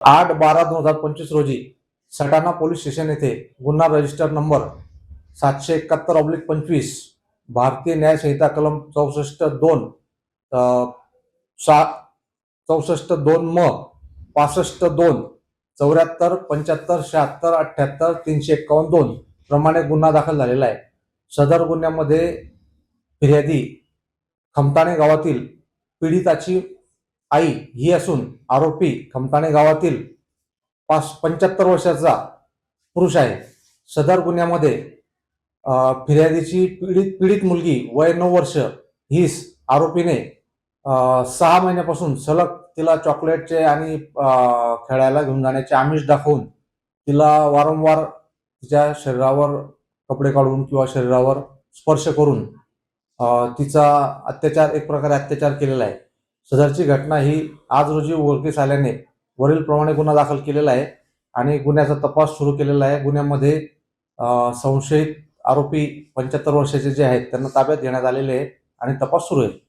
8/12/2025 रोजी Satana police station येथे गुन्हा रजिस्टर नंबर 771/25 भारतीय न्याय संहिता कलम 64(2) 64(2) 65(2) 74 75 76 78 351(2) प्रमाणे गुन्हा दाखल झालेला आहे। सदर गुन्ह्यामध्ये फिर्यादी खमताणे गावातील पीडिताची आई ही असून आरोपी खमताणे गावातील 75 वर्षाचा पुरुष आहे। सदर गुन्ह्यामध्ये फिर्यादीची पीडित मुलगी वय 9 वर्ष ही आरोपीने 6 महिन्यापासून सलग तिला चॉकलेटचे आणि खेळायला घेऊन जाण्याचे आमिष दाखवून तिला वारंवार तिच्या शरीरावर कपडे काढून किंवा शरीरावर स्पर्श करून तिचा एक प्रकारे अत्याचार केलेला आहे। सदरची घटना ही आज रोजी उघडकीस आल्याने वरील प्रमाणे गुन्हा दाखल केलेला आहे आणि गुन्ह्याचा तपास सुरू केलेला आहे। गुन्ह्यामध्ये संशयित आरोपी 75 वर्षाचे जे आहेत त्यांना ताब्यात घेण्यात आलेले आहे आणि तपास सुरू आहे।